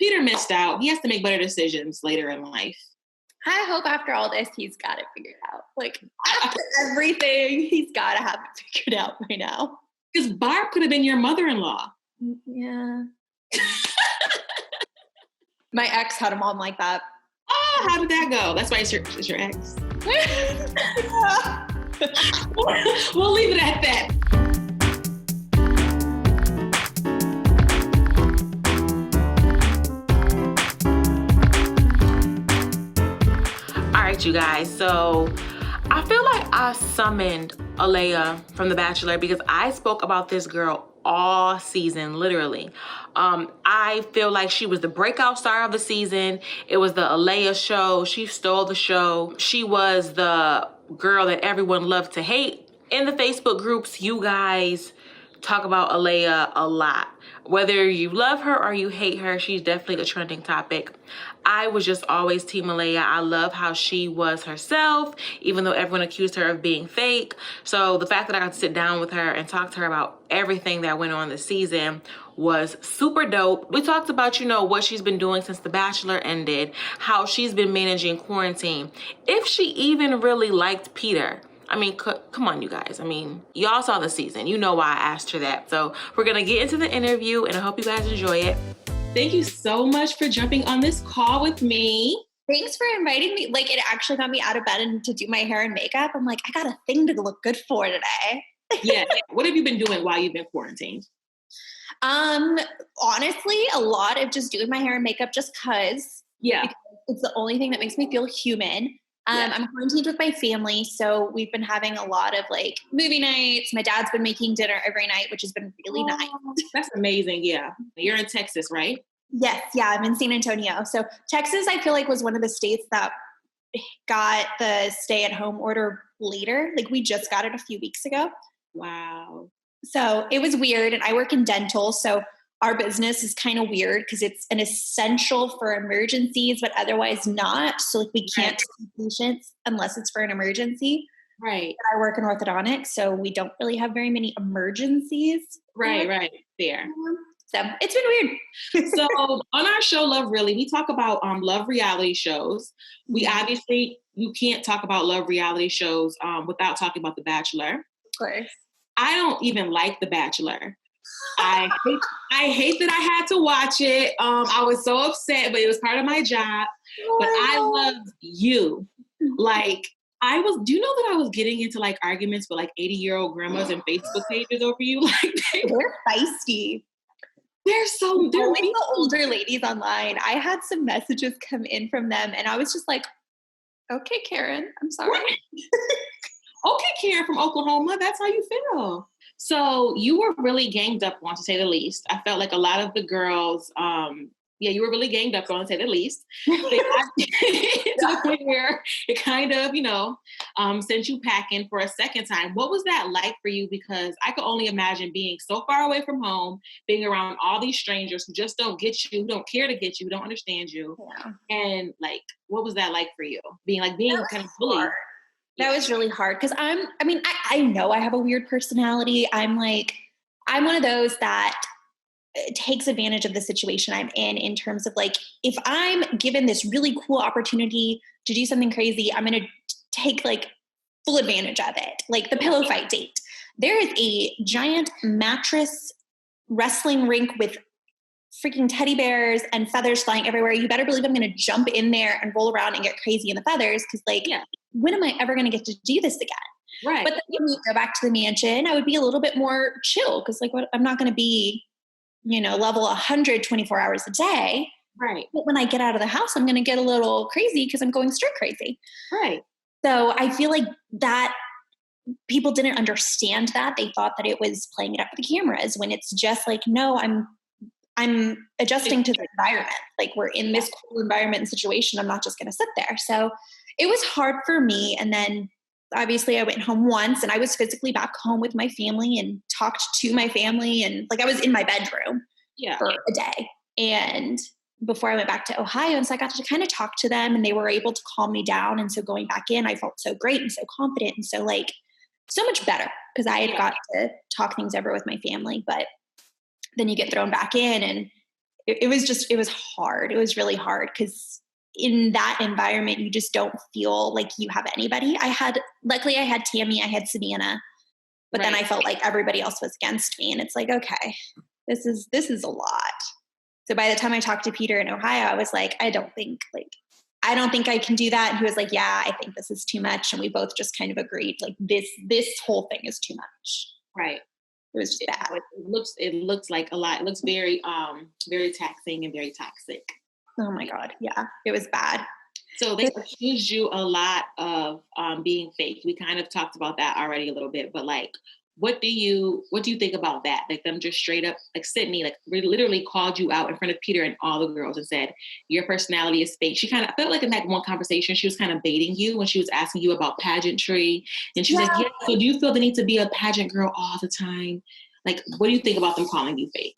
Peter missed out. He has to make better decisions later in life. I hope after all this, he's got it figured out. Like, after everything, he's got to have it figured out by now. Because Barb could have been your mother-in-law. Yeah. My ex had a mom like that. Oh, how did that go? That's why it's your ex. We'll leave it at that. All right, you guys. So I feel like I summoned Alayah from The Bachelor because I spoke about this girl all season, literally. I feel like she was the breakout star of the season. It was the Alayah show. She stole the show. She was the girl that everyone loved to hate. In the Facebook groups, you guys talk about Alayah a lot. Whether you love her or you hate her, she's definitely a trending topic. I was just always Team Alayah. I love how she was herself, even though everyone accused her of being fake. So the fact that I got to sit down with her and talk to her about everything that went on this season was super dope. We talked about, you know, what she's been doing since The Bachelor ended, how she's been managing quarantine, if she even really liked Peter. I mean, come on, you guys. I mean, y'all saw the season. You know why I asked her that. So we're going to get into the interview, and I hope you guys enjoy it. Thank you so much for jumping on this call with me. Thanks for inviting me. Like, it actually got me out of bed and to do my hair and makeup. I'm like, I got a thing to look good for today. Yeah. What have you been doing while you've been quarantined? Honestly, a lot of just doing my hair and makeup just because. Yeah. Because it's the only thing that makes me feel human. I'm quarantined with my family, so we've been having a lot of like movie nights. My dad's been making dinner every night, which has been really nice. That's amazing. Yeah. You're in Texas, right? Yes. Yeah. I'm in San Antonio. So Texas, I feel like, was one of the states that got the stay-at-home order later. Like, we just got it a few weeks ago. Wow. So it was weird. And I work in dental, so our business is kind of weird because it's an essential for emergencies, but otherwise not. So like, we can't see patients unless it's for an emergency. Right. I work in orthodontics, so we don't really have very many emergencies. Right. Fair. So it's been weird. So on our show, Love Really, we talk about love reality shows. We obviously, you can't talk about love reality shows without talking about The Bachelor. Of course. I don't even like The Bachelor. I hate that I had to watch it. I was so upset, but it was part of my job. But I loved you. Like, do you know that I was getting into like arguments with like 80-year-old grandmas and Facebook pages over you? Like, they're feisty. They're the older ladies online. I had some messages come in from them and I was just like, okay, Karen, I'm sorry. Okay, Karen from Oklahoma, that's how you feel. So you were really ganged up on, to say the least. I felt like a lot of the girls, you were really ganged up on, to say the least. To the point where it kind of, sent you packing for a second time. What was that like for you? Because I could only imagine being so far away from home, being around all these strangers who just don't get you, who don't care to get you, don't understand you. Yeah. And like, what was that like for you? Being kind of bullied. That was really hard because I know I have a weird personality. I'm one of those that takes advantage of the situation I'm in terms of like, if I'm given this really cool opportunity to do something crazy, I'm going to take like full advantage of it. Like the pillow fight date. There is a giant mattress wrestling rink with freaking teddy bears and feathers flying everywhere. You better believe I'm going to jump in there and roll around and get crazy in the feathers. Cause when am I ever going to get to do this again? Right. But then when we go back to the mansion, I would be a little bit more chill. Cause like, I'm not going to be, level 100, 24 hours a day. Right. But when I get out of the house, I'm going to get a little crazy because I'm going stir crazy. Right. So I feel like that people didn't understand that. They thought that it was playing it up for the cameras when it's just like, no, I'm adjusting to the environment. Like, we're in this cool environment and situation. I'm not just going to sit there. So it was hard for me. And then obviously I went home once and I was physically back home with my family and talked to my family. And like, I was in my bedroom for a day. And before I went back to Ohio, and so I got to kind of talk to them and they were able to calm me down. And so going back in, I felt so great and so confident. And so like, so much better because I had got to talk things over with my family. But then you get thrown back in and it was hard. It was really hard because in that environment, you just don't feel like you have anybody. Luckily I had Tammy, I had Savannah, but then I felt like everybody else was against me. And it's like, okay, this is a lot. So by the time I talked to Peter in Ohio, I was like, I don't think I can do that. And he was like, yeah, I think this is too much. And we both just kind of agreed, like this whole thing is too much. Right. It was just bad. It looks like a lot. It looks very, very taxing and very toxic. Oh my God. Yeah, it was bad. So they accused you a lot of being fake. We kind of talked about that already a little bit, but like, what do you think about that? Like them just straight up, like Sydney, like literally called you out in front of Peter and all the girls and said, your personality is fake. She kind of felt like in that one conversation, she was kind of baiting you when she was asking you about pageantry. And she's like, yeah, so do you feel the need to be a pageant girl all the time? Like, what do you think about them calling you fake?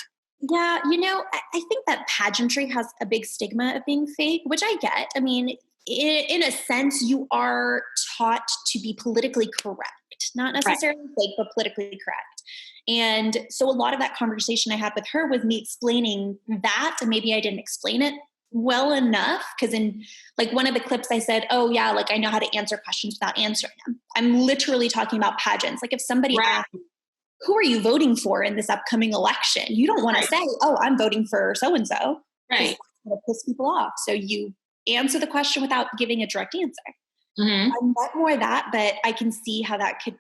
Yeah, I think that pageantry has a big stigma of being fake, which I get. I mean, in a sense, you are taught to be politically correct, not necessarily fake, but politically correct. And so a lot of that conversation I had with her was me explaining that, and maybe I didn't explain it well enough, because in like one of the clips I said, oh yeah, like I know how to answer questions without answering them. I'm literally talking about pageants. Like if somebody asks, who are you voting for in this upcoming election? You don't want to say, oh, I'm voting for so-and-so. Right. It's going to piss people off. So you answer the question without giving a direct answer. Mm-hmm. I'm not more that, but I can see how that could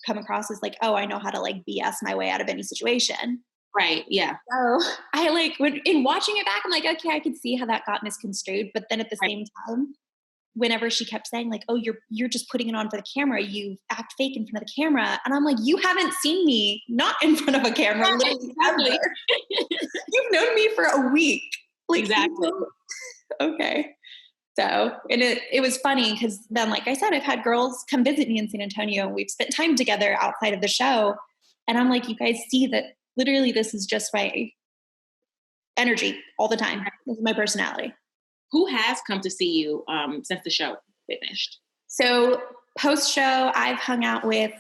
come across as like, oh, I know how to like BS my way out of any situation. Right. Yeah. So I like in watching it back, I'm like, okay, I could see how that got misconstrued. But then at the same time, whenever she kept saying like, oh, you're just putting it on for the camera, you act fake in front of the camera. And I'm like, you haven't seen me not in front of a camera, literally ever. You've known me for a week. Like, exactly. Okay. So, and it was funny because then, like I said, I've had girls come visit me in San Antonio and we've spent time together outside of the show. And I'm like, you guys see that literally this is just my energy all the time. This is my personality. Who has come to see you since the show finished? So post-show, I've hung out with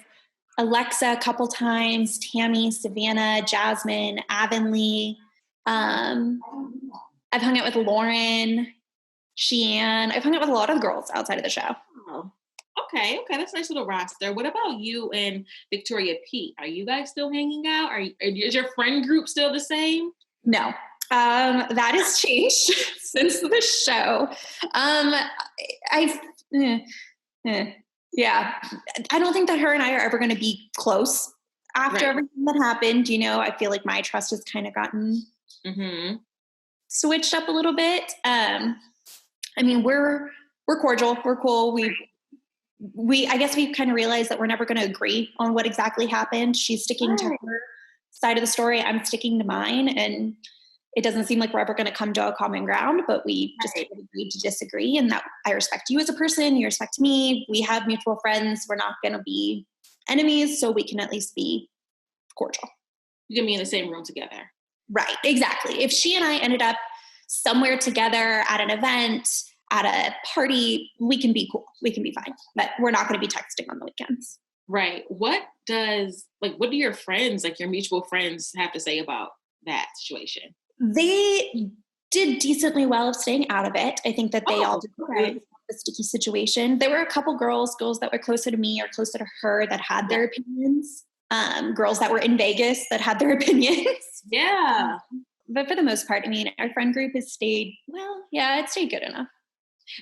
Alexa a couple times, Tammy, Savannah, Jasmine, Avonlea. I've hung out with Lauren, Sheehan. I've hung out with a lot of the girls outside of the show. Oh, okay. That's a nice little roster. What about you and Victoria P? Are you guys still hanging out? Is your friend group still the same? No. That has changed since the show. Yeah, I don't think that her and I are ever going to be close after everything that happened. I feel like my trust has kind of gotten switched up a little bit. I mean, we're cordial, we're cool. I guess we kind of realized that we're never going to agree on what exactly happened. She's sticking to her side of the story. I'm sticking to mine. And it doesn't seem like we're ever going to come to a common ground, but we just agreed to disagree. And that I respect you as a person. You respect me. We have mutual friends. We're not going to be enemies. So we can at least be cordial. You can be in the same room together. Right. Exactly. If she and I ended up somewhere together at an event, at a party, we can be cool. We can be fine, but we're not going to be texting on the weekends. Right. What do your friends, like your mutual friends, have to say about that situation? They did decently well of staying out of it. I think that they all did a sticky situation. There were a couple girls that were closer to me or closer to her that had their opinions. Girls that were in Vegas that had their opinions. Yeah. But for the most part, I mean, our friend group has stayed, it stayed good enough.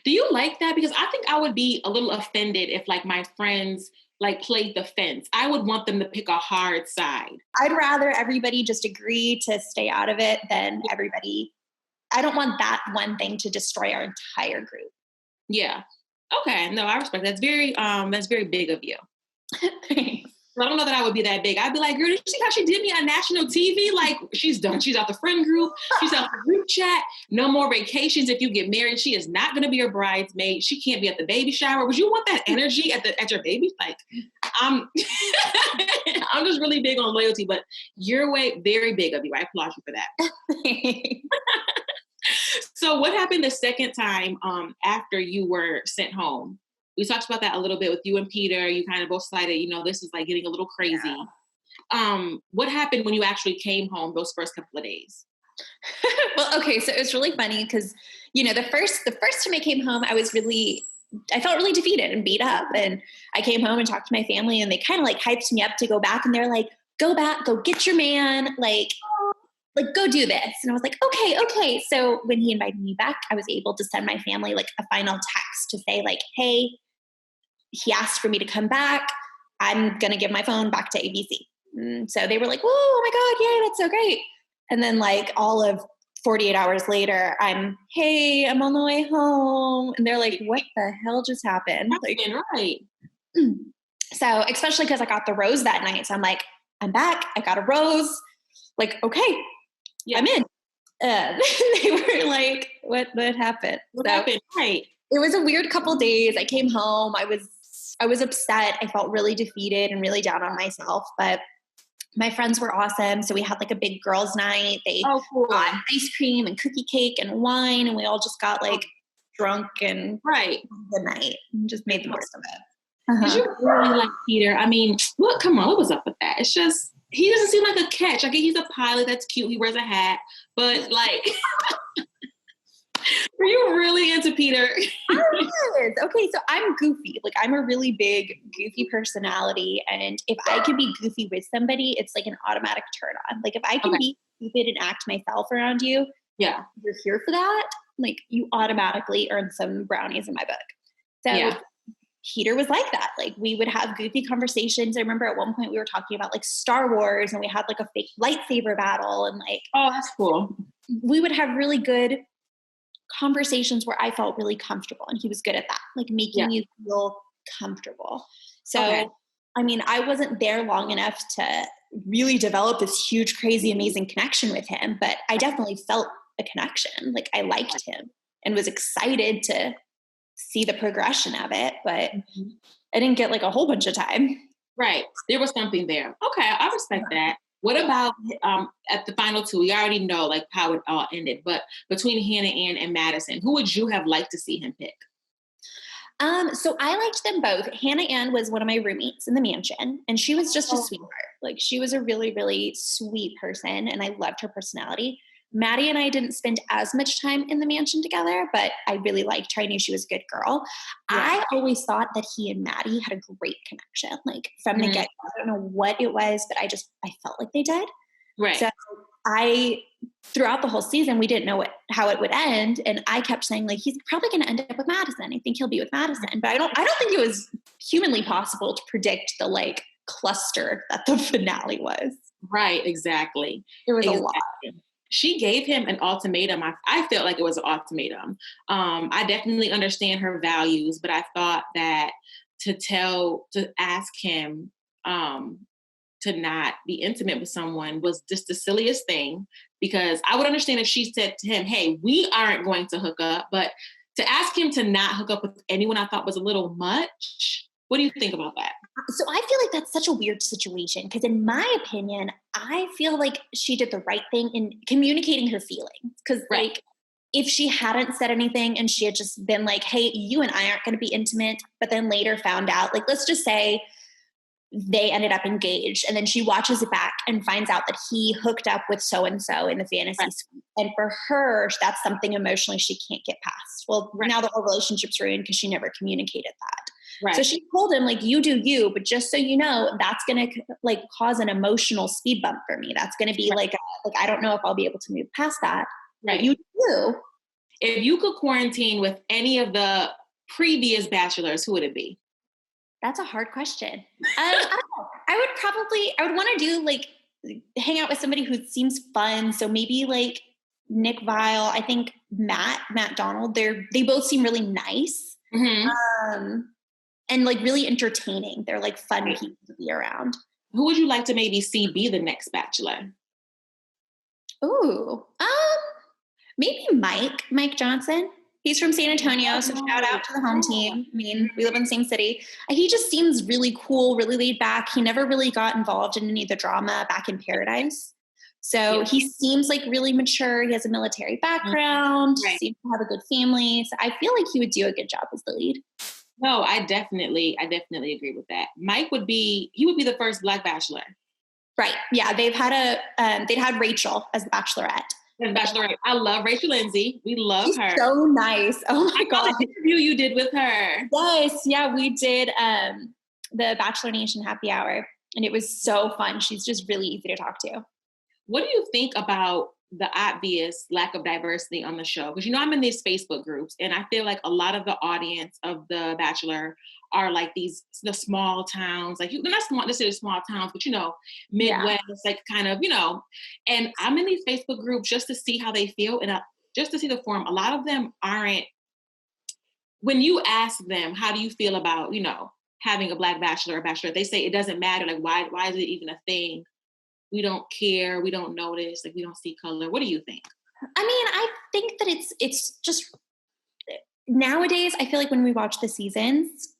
Do you like that? Because I think I would be a little offended if like my friends like played the fence. I would want them to pick a hard side. I'd rather everybody just agree to stay out of it than everybody. I don't want that one thing to destroy our entire group. Yeah. Okay. No, I respect that. That's very big of you. Thanks. I don't know that I would be that big. I'd be like, girl, did you see how she did me on national TV? Like, she's done. She's out the friend group. She's out the group chat. No more vacations. If you get married, she is not going to be your bridesmaid. She can't be at the baby shower. Would you want that energy at your baby? Like, I'm just really big on loyalty, but you're very big of you. I applaud you for that. So what happened the second time after you were sent home? We talked about that a little bit with you and Peter. You kind of both decided, this is like getting a little crazy. Yeah. What happened when you actually came home those first couple of days? Well, okay, so it was really funny because, the first time I came home, I felt really defeated and beat up. And I came home and talked to my family, and they kind of like hyped me up to go back, and they're like, go back, go get your man, like go do this. And I was like, okay. So when he invited me back, I was able to send my family like a final text to say like, hey, he asked for me to come back. I'm going to give my phone back to ABC. And so they were like, oh my God, yay, that's so great. And then like all of 48 hours later, I'm on the way home. And they're like, what the hell just happened? Like, Right. So especially because I got the rose that night. So I'm like, I'm back. I got a rose. Like, okay, yeah. I'm in. They were like, what happened? What happened? Right. It was a weird couple days. I came home. I was upset. I felt really defeated and really down on myself, but my friends were awesome. So we had like a big girls' night. They got ice cream and cookie cake and wine, and we all just got like drunk and the night and just made the most of it. Did you really like Peter? I mean, come on, what was up with that? It's just, he doesn't seem like a catch. I get he's a pilot, that's cute, he wears a hat, but like, were you really into Peter? I was. Okay, so I'm goofy. Like, I'm a really big goofy personality, and if I can be goofy with somebody, it's like an automatic turn on. Like, if I can be stupid and act myself around you, you're here for that, like, you automatically earn some brownies in my book. So Peter was like that. Like, we would have goofy conversations. I remember at one point we were talking about like Star Wars, and we had like a fake lightsaber battle, and like, oh, that's cool. We would have really good conversations where I felt really comfortable, and he was good at that, like making you feel comfortable. So, I mean, I wasn't there long enough to really develop this huge, crazy, amazing connection with him, but I definitely felt a connection. Like, I liked him and was excited to see the progression of it, but I didn't get like a whole bunch of time. Right. There was something there. Okay. I respect that. What about at the final two? We already know like how it all ended, but between Hannah Ann and Madison, who would you have liked to see him pick? So I liked them both. Hannah Ann was one of my roommates in the mansion, and she was just a sweetheart. Like, she was a really, really sweet person, and I loved her personality. Maddie and I didn't spend as much time in the mansion together, but I really liked her. I knew she was a good girl. I always thought that he and Maddie had a great connection, like from the get-go. I don't know what it was, but I felt like they did. Right. So throughout the whole season, we didn't know how it would end. And I kept saying, like, he's probably going to end up with Madison. I think he'll be with Madison. But I don't think it was humanly possible to predict the like cluster that the finale was. Right. Exactly. It was a lot. She gave him an ultimatum. I felt like it was an ultimatum. I definitely understand her values, but I thought that to ask him to not be intimate with someone was just the silliest thing, because I would understand if she said to him, hey, we aren't going to hook up, but to ask him to not hook up with anyone, I thought was a little much. What do you think about that? So I feel like that's such a weird situation, because in my opinion, I feel like she did the right thing in communicating her feelings. Because like, if she hadn't said anything and she had just been like, hey, you and I aren't going to be intimate, but then later found out, like, let's just say they ended up engaged, and then she watches it back and finds out that he hooked up with so-and-so in the fantasy suite. And for her, that's something emotionally she can't get past. Well, now the whole relationship's ruined because she never communicated that. Right. So she told him, like, you do you, but just so you know, that's going to like cause an emotional speed bump for me. That's going to be like I don't know if I'll be able to move past that. Right. But you do. If you could quarantine with any of the previous bachelors, who would it be? That's a hard question. I would want to do like hang out with somebody who seems fun. So maybe like Nick Viall. I think Matt Donald. They both seem really nice. Mm-hmm. And like really entertaining. They're like fun people to be around. Who would you like to maybe see be the next bachelor? Ooh, maybe Mike Johnson. He's from San Antonio, so shout out to the home team. I mean, we live in the same city. He just seems really cool, really laid back. He never really got involved in any of the drama back in Paradise. So he seems like really mature. He has a military background, seems to have a good family. So I feel like he would do a good job as the lead. No, I definitely agree with that. Mike would be the first Black bachelor. Right. Yeah. They'd had Rachel as the bachelorette. And Bachelorette. I love Rachel Lindsay. We love her. So nice. Oh my God. God. The interview you did with her. Yes. Yeah, we did the Bachelor Nation happy hour, and it was so fun. She's just really easy to talk to. What do you think about the obvious lack of diversity on the show? Because, I'm in these Facebook groups, and I feel like a lot of the audience of The Bachelor are like the small towns, like they're not small, necessarily small towns, but Midwest, like kind of, and I'm in these Facebook groups just to see how they feel and just to see the forum. A lot of them aren't, when you ask them, how do you feel about, having a Black bachelor or bachelorette, they say it doesn't matter. Like, why is it even a thing? We don't care. We don't notice. Like, we don't see color. What do you think? I mean, I think that it's just nowadays, I feel like when we watch the seasons,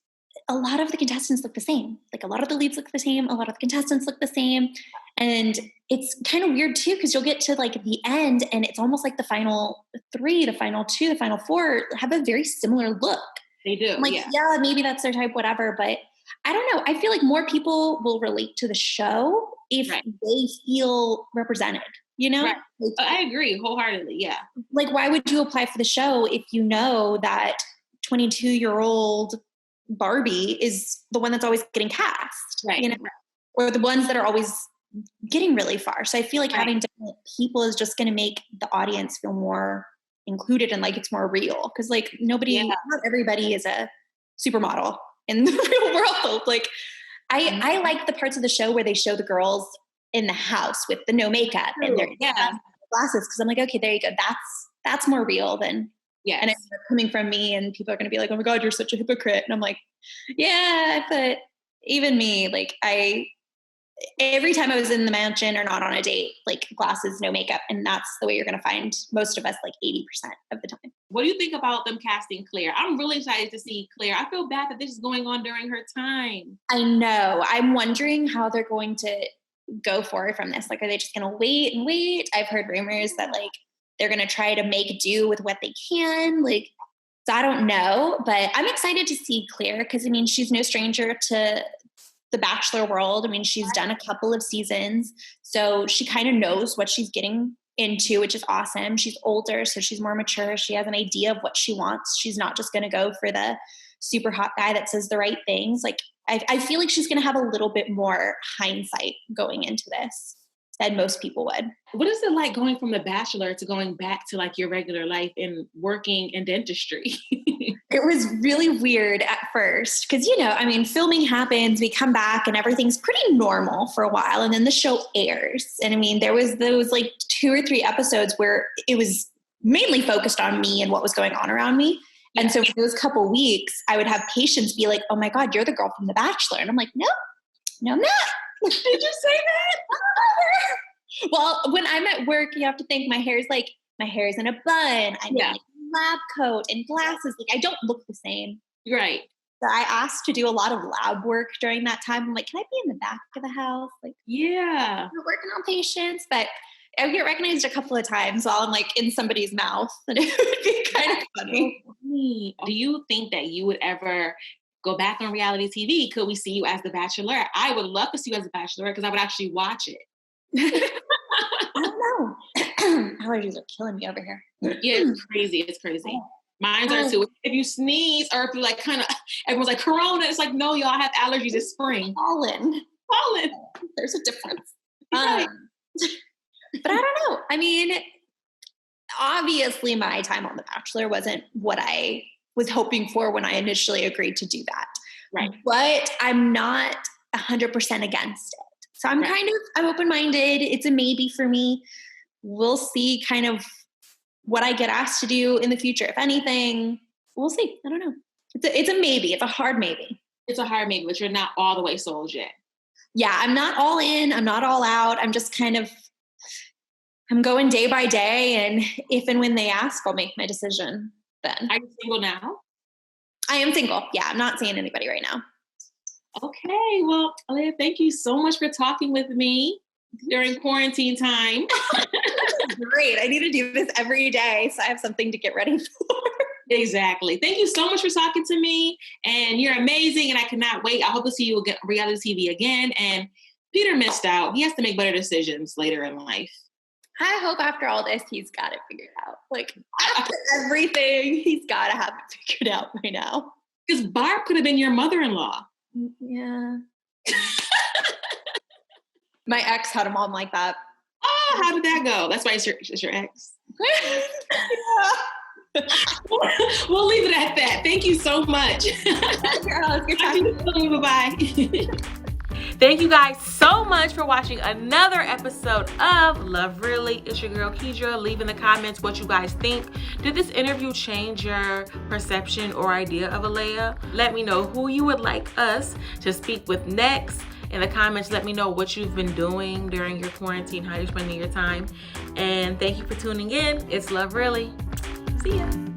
a lot of the contestants look the same. Like, a lot of the leads look the same. A lot of the contestants look the same. And it's kind of weird too, because you'll get to like the end and it's almost like the final 3, the final 2, the final 4 have a very similar look. They do. I'm like, yeah, maybe that's their type, whatever. But I don't know. I feel like more people will relate to the show if they feel represented, Right. Like, I agree wholeheartedly. Yeah. Like, why would you apply for the show if you know that 22-year-old Barbie is the one that's always getting cast, right. Or the ones that are always getting really far. So I feel like having different people is just going to make the audience feel more included and like it's more real. Cause like not everybody is a supermodel in the real world. Like I like the parts of the show where they show the girls in the house with the no makeup and their glasses. Cause I'm like, okay, there you go. That's more real than, and it's coming from me and people are going to be like, oh my God, you're such a hypocrite. And I'm like, yeah, but even me, like every time I was in the mansion or not on a date, like glasses, no makeup. And that's the way you're going to find most of us, like 80% of the time. What do you think about them casting Claire? I'm really excited to see Claire. I feel bad that this is going on during her time. I know. I'm wondering how they're going to go forward from this. Like, are they just going to wait and wait? I've heard rumors that like they're going to try to make do with what they can. Like, so I don't know, but I'm excited to see Claire because I mean, she's no stranger to the Bachelor world. I mean, she's done a couple of seasons, so she kind of knows what she's getting into, which is awesome. She's older, so she's more mature. She has an idea of what she wants. She's not just going to go for the super hot guy that says the right things. Like, I feel like she's going to have a little bit more hindsight going into this than most people would. What is it like going from The Bachelor to going back to like your regular life and working in dentistry? It was really weird at first because, I mean, filming happens, we come back and everything's pretty normal for a while. And then the show airs. And I mean, there was those like 2 or 3 episodes where it was mainly focused on me and what was going on around me. And so for those couple weeks, I would have patients be like, oh my God, you're the girl from The Bachelor. And I'm like, no, I'm not. Did you say that? Well, when I'm at work, you have to think my hair's in a bun. I'm in like a lab coat and glasses. Like, I don't look the same. Right. So I asked to do a lot of lab work during that time. I'm like, can I be in the back of the house? Like, yeah, we're working on patients, but I would get recognized a couple of times while I'm like in somebody's mouth. And it would be kind of funny. Do you think that you would ever go back on reality TV? Could we see you as The Bachelor? I would love to see you as The Bachelor because I would actually watch it. I don't know. Allergies are killing me over here. Yeah, it's crazy. It's crazy. Mine are too. If you sneeze or if you like kind of, everyone's like, Corona. It's like, no, y'all have allergies. It's spring. Pollen. There's a difference. Right. But I don't know. I mean, obviously my time on The Bachelor wasn't what I was hoping for when I initially agreed to do that. Right. But I'm not 100% against it. So I'm I'm open-minded. It's a maybe for me. We'll see kind of what I get asked to do in the future. If anything, we'll see. I don't know. It's a maybe. It's a hard maybe. It's a hard maybe, but you're not all the way sold yet. Yeah, I'm not all in. I'm not all out. I'm just I'm going day by day. And if and when they ask, I'll make my decision then. Are you single now? I am single. Yeah, I'm not seeing anybody right now. Okay. Well, Alayah, thank you so much for talking with me during quarantine time. Great. I need to do this every day so I have something to get ready for. Exactly. Thank you so much for talking to me. And you're amazing. And I cannot wait. I hope to see you on reality TV again. And Peter missed out. He has to make better decisions later in life. I hope after all this, he's got it figured out. Like, after everything, he's got to have it figured out by now. Because Barb could have been your mother-in-law. Yeah. My ex had a mom like that. Oh, how did that go? That's why it's your ex. Yeah. We'll leave it at that. Thank you so much. Bye-bye. Thank you guys so much for watching another episode of Love Really. It's your girl Keydra. Leave in the comments what you guys think. Did this interview change your perception or idea of Alayah? Let me know who you would like us to speak with next. In the comments, let me know what you've been doing during your quarantine, how you're spending your time. And thank you for tuning in. It's Love Really. See ya.